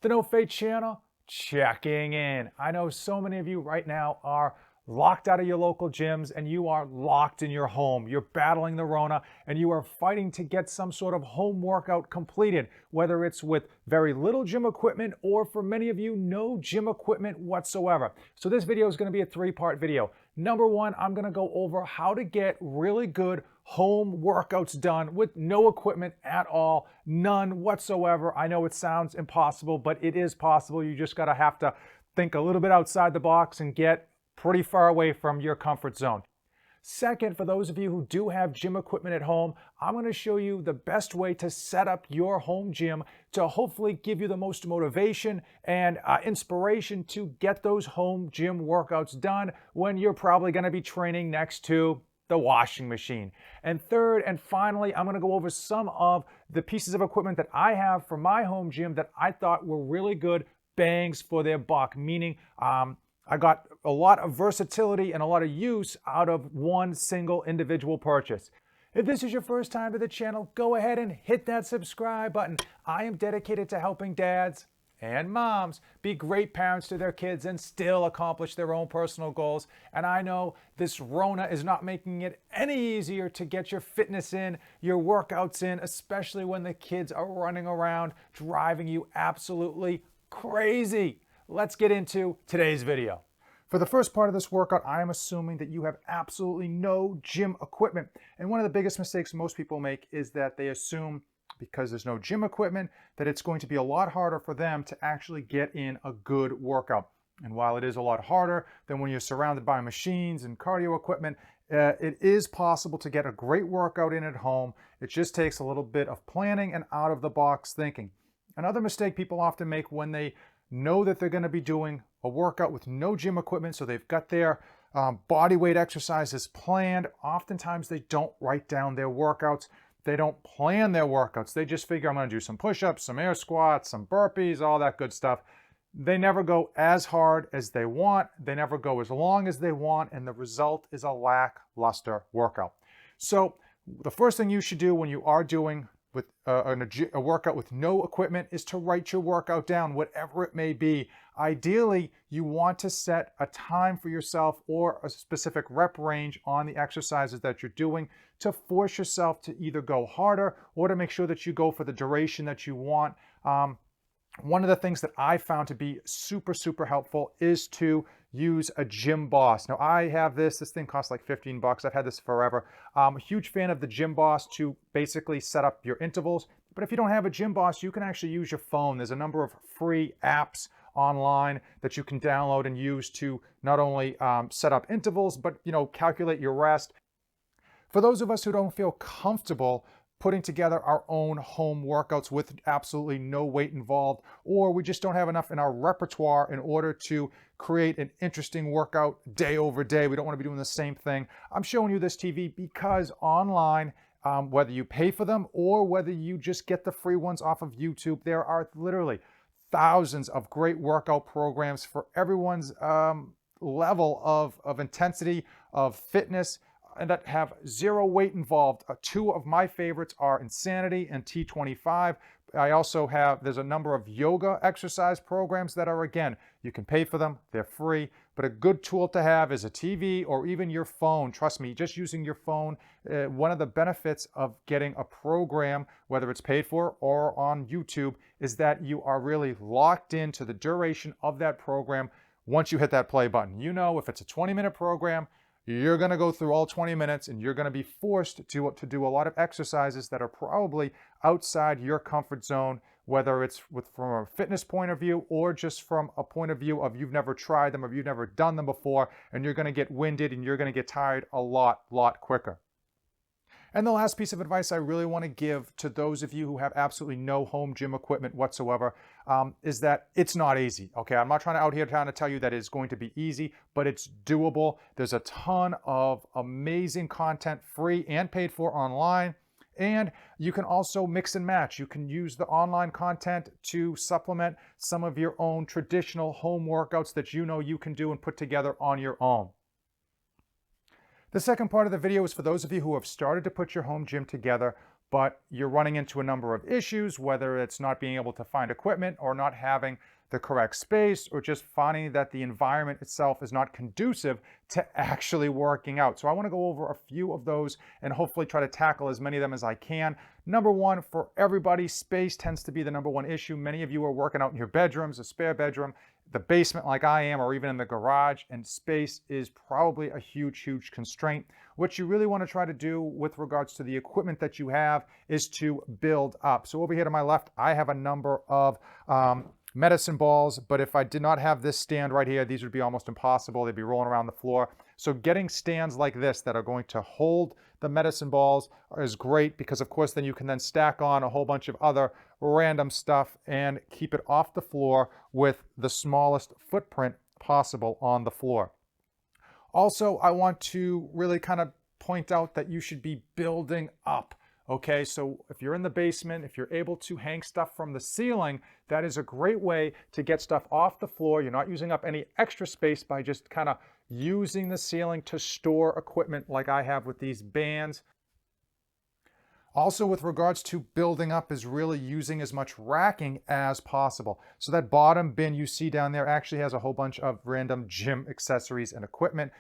The No Fate channel checking in. I know so many of you right now are locked out of your local gyms and you are locked in your home. You're battling the Rona and you are fighting to get some sort of home workout completed, whether it's with very little gym equipment or for many of you, no gym equipment whatsoever. So this video is going to be a three-part video. Number one, I'm going to go over how to get really good home workouts done with no equipment at all, none whatsoever. I know it sounds impossible, but it is possible. You just gotta have to think a little bit outside the box and get pretty far away from your comfort zone. Second, for those of you who do have gym equipment at home, I'm going to show you the best way to set up your home gym to hopefully give you the most motivation and inspiration to get those home gym workouts done when you're probably going to be training next to the washing machine. And third and finally, I'm going to go over some of the pieces of equipment that I have for my home gym that I thought were really good bangs for their buck, meaning I got a lot of versatility and a lot of use out of one single individual purchase. If this is your first time to the channel, go ahead and hit that subscribe button. I am dedicated to helping dads and moms be great parents to their kids and still accomplish their own personal goals. And I know this Rona is not making it any easier to get your fitness in, your workouts in, especially when the kids are running around driving you absolutely crazy. Let's get into today's video. For the first part of this workout, I am assuming that you have absolutely no gym equipment. And one of the biggest mistakes most people make is that they assume because there's no gym equipment that it's going to be a lot harder for them to actually get in a good workout. And while it is a lot harder than when you're surrounded by machines and cardio equipment, it is possible to get a great workout in at home. It just takes a little bit of planning and out of the box thinking. Another mistake people often make when they know that they're going to be doing a workout with no gym equipment, so they've got their body weight exercises planned. Oftentimes they don't write down their workouts. They don't plan their workouts. They just figure I'm going to do some push-ups, some air squats, some burpees, all that good stuff. They never go as hard as they want. They never go as long as they want, and the result is a lackluster workout. So the first thing you should do when you are doing with a workout with no equipment is to write your workout down, whatever it may be. Ideally, you want to set a time for yourself or a specific rep range on the exercises that you're doing to force yourself to either go harder or to make sure that you go for the duration that you want. One of the things that I found to be super helpful is to use a Gym Boss. Now I have this thing costs like 15 bucks. I've had this forever. I'm a huge fan of the Gym Boss to basically set up your intervals. But if you don't have a Gym Boss, you can actually use your phone. There's a number of free apps online that you can download and use to not only set up intervals, but calculate your rest. For those of us who don't feel comfortable putting together our own home workouts with absolutely no weight involved, or we just don't have enough in our repertoire in order to create an interesting workout day over day. We don't want to be doing the same thing. I'm showing you this TV because online, whether you pay for them or whether you just get the free ones off of YouTube, there are literally thousands of great workout programs for everyone's level of intensity, of fitness, and that have zero weight involved. Two of my favorites are Insanity and T25. I also have, there's a number of yoga exercise programs that are, again, you can pay for them, they're free, but a good tool to have is a TV or even your phone. Trust me, just using your phone, one of the benefits of getting a program, whether it's paid for or on YouTube, is that you are really locked into the duration of that program once you hit that play button. You know, if it's a 20-minute program, you're going to go through all 20 minutes and you're going to be forced to do a lot of exercises that are probably outside your comfort zone, whether it's from a fitness point of view or just from a point of view of you've never tried them or you've never done them before, and you're going to get winded and you're going to get tired a lot quicker. And the last piece of advice I really want to give to those of you who have absolutely no home gym equipment whatsoever is that it's not easy. Okay, I'm not trying to tell you that it's going to be easy, but it's doable. There's a ton of amazing content, free and paid for, online. And you can also mix and match. You can use the online content to supplement some of your own traditional home workouts that you know you can do and put together on your own. The second part of the video is for those of you who have started to put your home gym together. but you're running into a number of issues, whether it's not being able to find equipment or not having the correct space, or just finding that the environment itself is not conducive to actually working out. So I want to go over a few of those and hopefully try to tackle as many of them as I can. Number one, for everybody, space tends to be the number one issue. Many of you are working out in your bedrooms, a spare bedroom, the basement like I am, or even in the garage, and space is probably a huge constraint. What you really want to try to do with regards to the equipment that you have is to build up. So over here to my left, I have a number of medicine balls, but if I did not have this stand right here, these would be almost impossible. They'd be rolling around the floor. So getting stands like this that are going to hold the medicine balls is great, because of course then you can then stack on a whole bunch of other random stuff and keep it off the floor with the smallest footprint possible on the floor. Also, I want to really kind of point out that you should be building up. Okay, so if you're in the basement, if you're able to hang stuff from the ceiling, that is a great way to get stuff off the floor. You're not using up any extra space by just kind of using the ceiling to store equipment like I have with these bands. Also, with regards to building up, is really using as much racking as possible. So that bottom bin you see down there actually has a whole bunch of random gym accessories and equipment,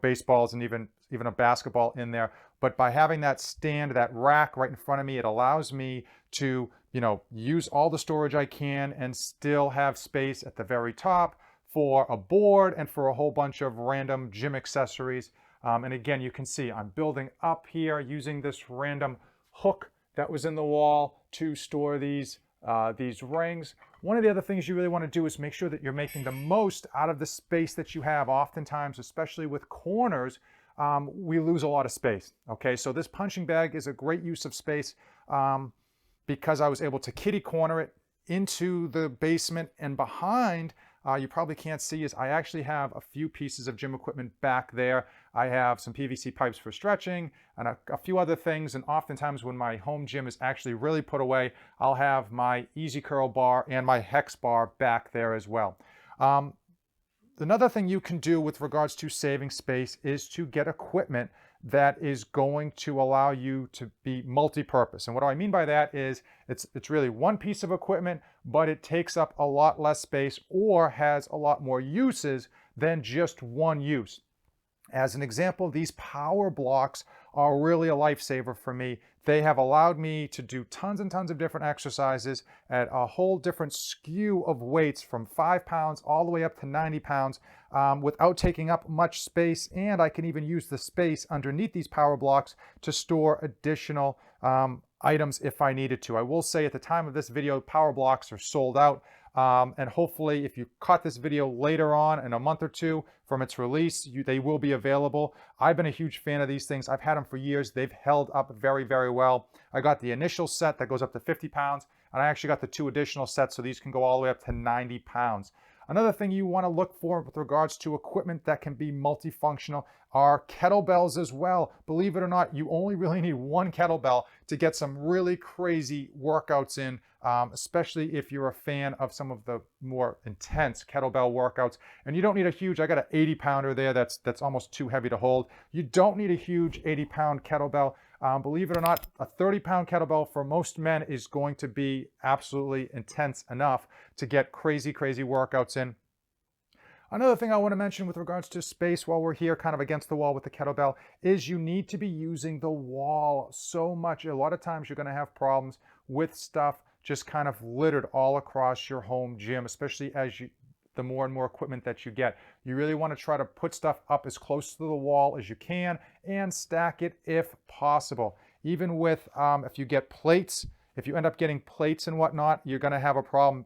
baseballs and even a basketball in there. But by having that stand, that rack right in front of me, it allows me to, use all the storage I can and still have space at the very top for a board and for a whole bunch of random gym accessories. And again, you can see I'm building up here using this random hook that was in the wall to store these rings. One of the other things you really want to do is make sure that you're making the most out of the space that you have. Oftentimes, especially with corners, we lose a lot of space. Okay, so this punching bag is a great use of space because I was able to kitty corner it into the basement, and behind, you probably can't see, is I actually have a few pieces of gym equipment back there. I have some PVC pipes for stretching and a few other things. And oftentimes when my home gym is actually really put away, I'll have my Easy Curl bar and my Hex bar back there as well. Another thing you can do with regards to saving space is to get equipment that is going to allow you to be multi-purpose. And what do I mean by that is it's really one piece of equipment, but it takes up a lot less space or has a lot more uses than just one use. As an example, these power blocks are really a lifesaver for me. They have allowed me to do tons and tons of different exercises at a whole different skew of weights, from 5 pounds all the way up to 90 pounds without taking up much space. And I can even use the space underneath these power blocks to store additional items if I needed to. I will say at the time of this video, power blocks are sold out. And hopefully, if you caught this video later on in a month or two from its release, they will be available. I've been a huge fan of these things. I've had them for years. They've held up very, very well. I got the initial set that goes up to 50 pounds, and I actually got the 2 additional sets, so these can go all the way up to 90 pounds. Another thing you want to look for with regards to equipment that can be multifunctional are kettlebells as well. Believe it or not, you only really need one kettlebell to get some really crazy workouts in, especially if you're a fan of some of the more intense kettlebell workouts. And you don't need a huge, I got an 80 pounder there that's almost too heavy to hold. You don't need a huge 80-pound kettlebell. Believe it or not, a 30-pound kettlebell for most men is going to be absolutely intense enough to get crazy workouts in. Another thing I want to mention with regards to space while we're here kind of against the wall with the kettlebell is you need to be using the wall so much. A lot of times you're going to have problems with stuff just kind of littered all across your home gym, especially as the more and more equipment that you get. You really want to try to put stuff up as close to the wall as you can and stack it if possible. Even with, if you get plates, if you end up getting plates and whatnot, you're going to have a problem,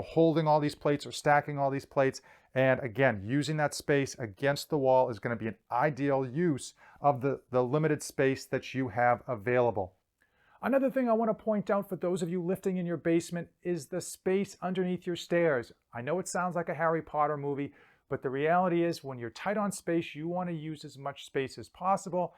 holding all these plates or stacking all these plates. And again, using that space against the wall is going to be an ideal use of the limited space that you have available. Another thing I want to point out for those of you lifting in your basement is the space underneath your stairs. I know it sounds like a Harry Potter movie, but the reality is when you're tight on space, you want to use as much space as possible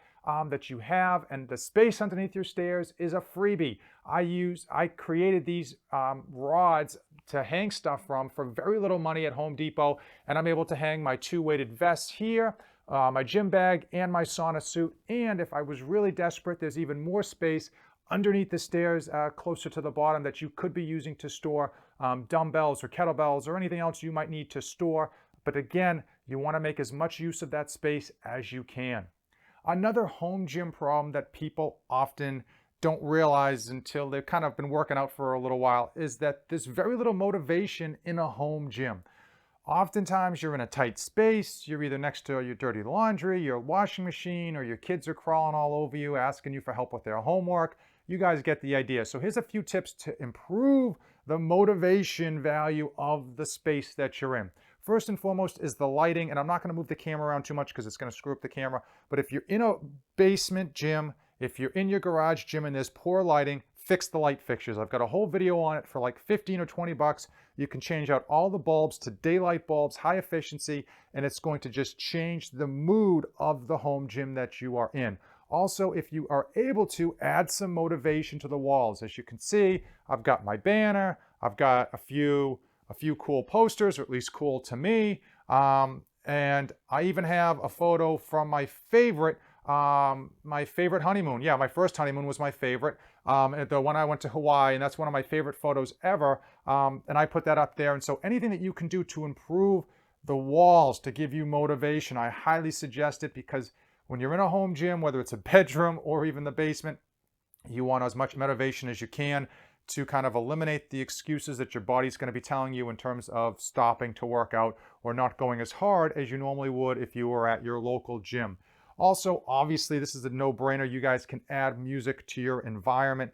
that you have, and the space underneath your stairs is a freebie. I created these rods to hang stuff from for very little money at Home Depot, and I'm able to hang my 2 weighted vests here, my gym bag, and my sauna suit. And if I was really desperate, there's even more space underneath the stairs, closer to the bottom, that you could be using to store dumbbells or kettlebells or anything else you might need to store. But again, you want to make as much use of that space as you can. Another home gym problem that people often don't realize until they've kind of been working out for a little while is that there's very little motivation in a home gym. Oftentimes you're in a tight space, you're either next to your dirty laundry, your washing machine, or your kids are crawling all over you asking you for help with their homework. You guys get the idea. So here's a few tips to improve the motivation value of the space that you're in. First and foremost is the lighting, and I'm not going to move the camera around too much because it's going to screw up the camera, but if you're in a basement gym, if you're in your garage gym and there's poor lighting, fix the light fixtures. I've got a whole video on it for like 15 or 20 bucks. You can change out all the bulbs to daylight bulbs, high efficiency, and it's going to just change the mood of the home gym that you are in. Also, if you are able to, add some motivation to the walls. As you can see, I've got my banner, I've got a few cool posters, or at least cool to me, and I even have a photo from my favorite honeymoon. Yeah, my first honeymoon was my favorite, the one I went to Hawaii, and that's one of my favorite photos ever, and I put that up there. And so anything that you can do to improve the walls to give you motivation, I highly suggest it, because when you're in a home gym, whether it's a bedroom or even the basement, you want as much motivation as you can to kind of eliminate the excuses that your body's going to be telling you in terms of stopping to work out or not going as hard as you normally would if you were at your local gym. Also, obviously, this is a no-brainer. You guys can add music to your environment.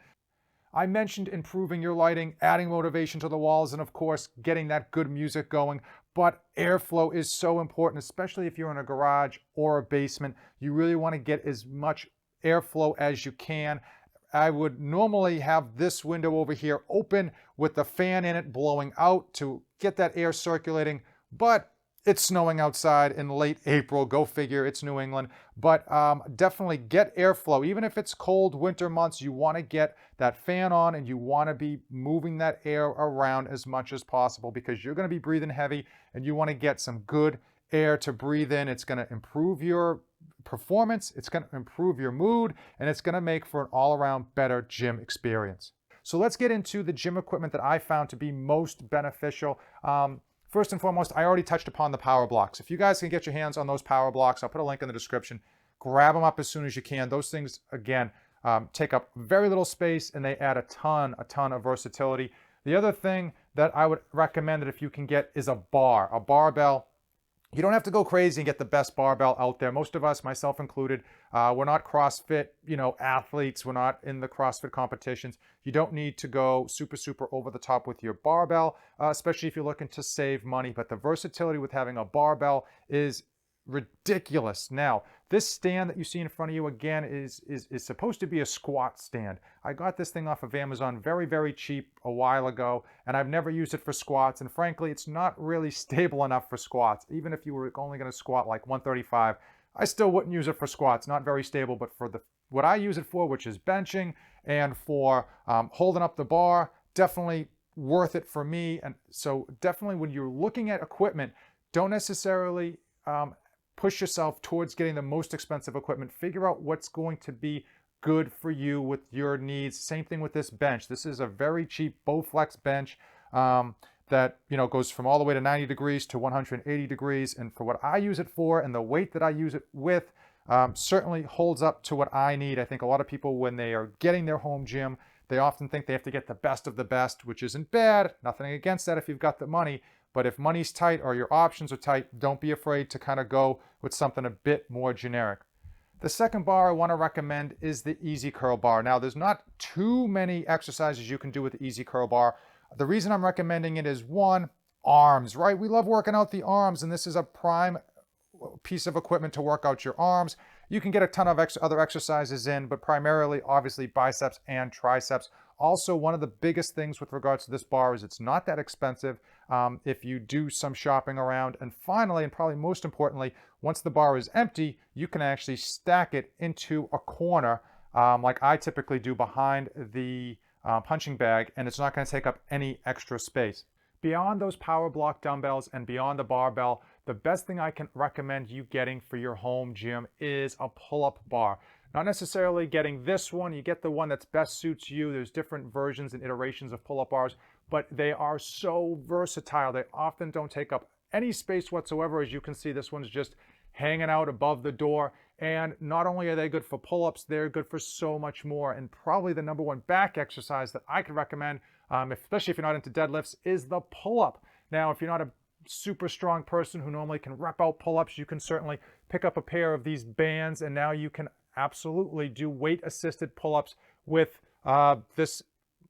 I mentioned improving your lighting, adding motivation to the walls, and of course, getting that good music going. But airflow is so important, especially if you're in a garage or a basement. You really want to get as much airflow as you can. I would normally have this window over here open with the fan in it blowing out to get that air circulating, but it's snowing outside in late April. Go figure, it's New England. But definitely get airflow. Even if it's cold winter months, you want to get that fan on and you want to be moving that air around as much as possible, because you're going to be breathing heavy and you want to get some good air to breathe in. It's going to improve your performance, it's going to improve your mood, and it's going to make for an all-around better gym experience. So let's get into the gym equipment that I found to be most beneficial. First and foremost, I already touched upon the power blocks. If you guys can get your hands on those power blocks, I'll put a link in the description. Grab them up as soon as you can. Those things, again, take up very little space and they add a ton of versatility. The other thing that I would recommend that if you can get is a barbell. You don't have to go crazy and get the best barbell out there. Most of us, myself included, we're not CrossFit, athletes. We're not in the CrossFit competitions. You don't need to go super over the top with your barbell, especially if you're looking to save money. But the versatility with having a barbell is ridiculous. Now, this stand that you see in front of you again is supposed to be a squat stand. I got this thing off of Amazon very cheap a while ago, and I've never used it for squats, and frankly, it's not really stable enough for squats. Even if you were only going to squat like 135, I still wouldn't use it for squats. Not very stable, but for what I use it for, which is benching and for holding up the bar, definitely worth it for me. And so definitely when you're looking at equipment, don't necessarily push yourself towards getting the most expensive equipment. Figure out what's going to be good for you with your needs. Same thing with this bench. This is a very cheap Bowflex bench that goes from all the way to 90 degrees to 180 degrees. And for what I use it for and the weight that I use it with, certainly holds up to what I need. I think a lot of people, when they are getting their home gym, they often think they have to get the best of the best, which isn't bad. Nothing against that if you've got the money. But if money's tight or your options are tight, don't be afraid to kind of go with something a bit more generic. The second bar I want to recommend is the Easy Curl bar. Now, there's not too many exercises you can do with the Easy Curl bar. The reason I'm recommending it is, one, arms, right? We love working out the arms, and this is a prime piece of equipment to work out your arms. You can get a ton of other exercises in, but primarily, obviously, biceps and triceps. Also, one of the biggest things with regards to this bar is it's not that expensive if you do some shopping around. And finally, and probably most importantly, once the bar is empty, you can actually stack it into a corner like I typically do behind the punching bag, and it's not going to take up any extra space. Beyond those power block dumbbells and beyond the barbell, the best thing I can recommend you getting for your home gym is a pull-up bar. Not necessarily getting this one, you get the one that's best suits you. There's different versions and iterations of pull-up bars, but they are so versatile. They often don't take up any space whatsoever. As you can see, this one's just hanging out above the door. And not only are they good for pull-ups, they're good for so much more. And probably the number one back exercise that I could recommend, especially if you're not into deadlifts, is the pull-up. Now, if you're not a super strong person who normally can rep out pull-ups, you can certainly pick up a pair of these bands, and now you can absolutely do weight-assisted pull-ups with this,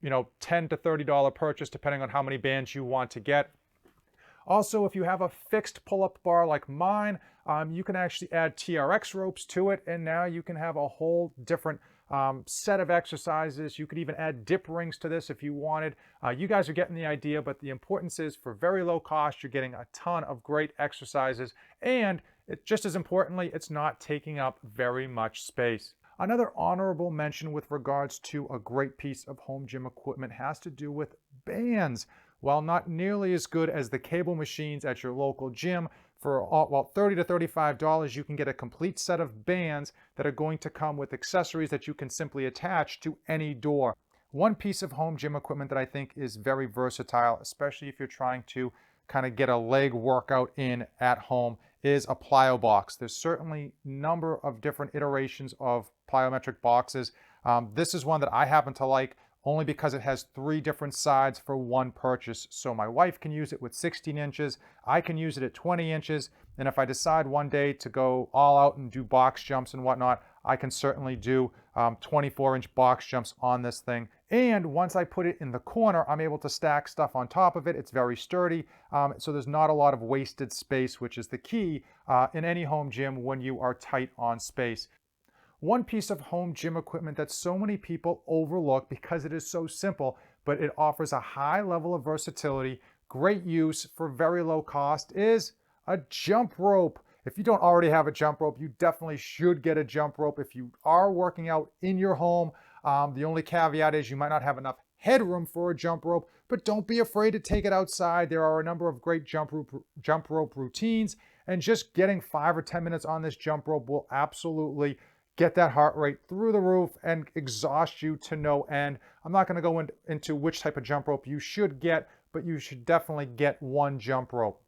$10 to $30 purchase, depending on how many bands you want to get. Also, if you have a fixed pull-up bar like mine, you can actually add TRX ropes to it, and now you can have a whole different set of exercises. You could even add dip rings to this if you wanted. You guys are getting the idea, but the importance is for very low cost, you're getting a ton of great exercises, and just as importantly, it's not taking up very much space. Another honorable mention with regards to a great piece of home gym equipment has to do with bands. While not nearly as good as the cable machines at your local gym, for $30 to $35, you can get a complete set of bands that are going to come with accessories that you can simply attach to any door. One piece of home gym equipment that I think is very versatile, especially if you're trying to kind of get a leg workout in at home, is a plyo box. There's certainly a number of different iterations of plyometric boxes. This is one that I happen to like only because it has 3 different sides for one purchase. So my wife can use it with 16 inches, I can use it at 20 inches, and if I decide one day to go all out and do box jumps and whatnot, I can certainly do 24-inch box jumps on this thing. And once I put it in the corner, I'm able to stack stuff on top of it. It's very sturdy, so there's not a lot of wasted space, which is the key in any home gym when you are tight on space. One piece of home gym equipment that so many people overlook because it is so simple, but it offers a high level of versatility, great use for very low cost, is a jump rope. If you don't already have a jump rope, you definitely should get a jump rope. If you are working out in your home, the only caveat is you might not have enough headroom for a jump rope, but don't be afraid to take it outside. There are a number of great jump rope routines, and just getting 5 or 10 minutes on this jump rope will absolutely get that heart rate through the roof and exhaust you to no end. I'm not going to go into which type of jump rope you should get, but you should definitely get one jump rope.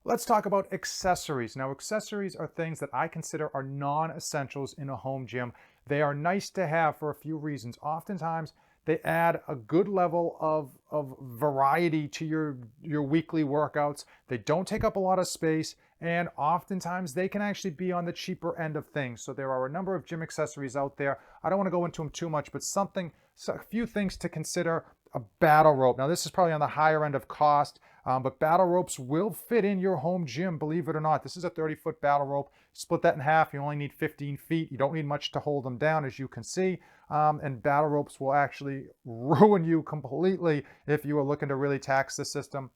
Let's talk about accessories. Now, accessories are things that I consider are non-essentials in a home gym. They are nice to have for a few reasons. Oftentimes, they add a good level of variety to your weekly workouts. They don't take up a lot of space, and oftentimes they can actually be on the cheaper end of things. So there are a number of gym accessories out there. I don't want to go into them too much, but a few things to consider. A battle rope. Now, this is probably on the higher end of cost, but battle ropes will fit in your home gym, believe it or not. This is a 30-foot battle rope. Split that in half, you only need 15 feet. You don't need much to hold them down, as you can see. And battle ropes will actually ruin you completely if you are looking to really tax the system.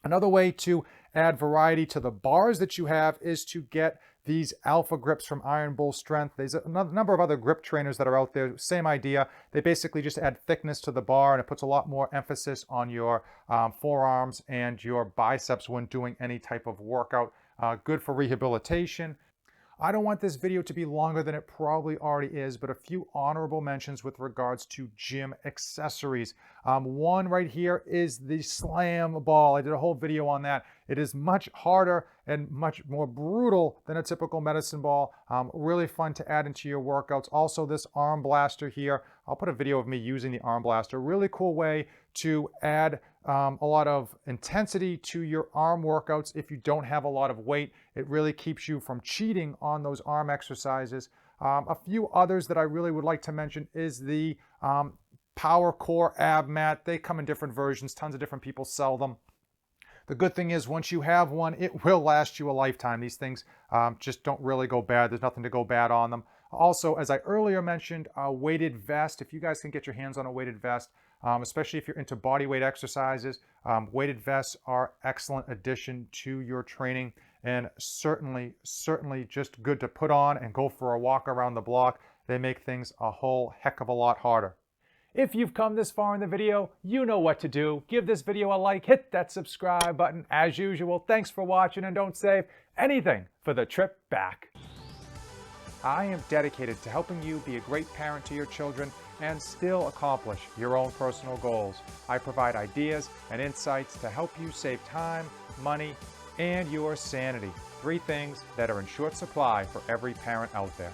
Another way to add variety to the bars that you have is to get these Alpha Grips from Iron Bull Strength. There's a number of other grip trainers that are out there. Same idea. They basically just add thickness to the bar, and it puts a lot more emphasis on your forearms and your biceps when doing any type of workout. Good for rehabilitation. I don't want this video to be longer than it probably already is, but a few honorable mentions with regards to gym accessories. One right here is the slam ball. I did a whole video on that. It is much harder and much more brutal than a typical medicine ball. Really fun to add into your workouts. Also, this arm blaster here. I'll put a video of me using the arm blaster. Really cool way to add a lot of intensity to your arm workouts if you don't have a lot of weight. It really keeps you from cheating on those arm exercises. A few others that I really would like to mention is the Power Core Ab Mat. They come in different versions. Tons of different people sell them. The good thing is once you have one, it will last you a lifetime. These things just don't really go bad. There's nothing to go bad on them. Also, as I earlier mentioned, a weighted vest. If you guys can get your hands on a weighted vest, especially if you're into body weight exercises, weighted vests are excellent addition to your training, and certainly just good to put on and go for a walk around the block. They make things a whole heck of a lot harder. If you've come this far in the video, you know what to do. Give this video a like, hit that subscribe button. As usual, thanks for watching, and don't save anything for the trip back. I am dedicated to helping you be a great parent to your children and still accomplish your own personal goals. I provide ideas and insights to help you save time, money, and your sanity. 3 things that are in short supply for every parent out there.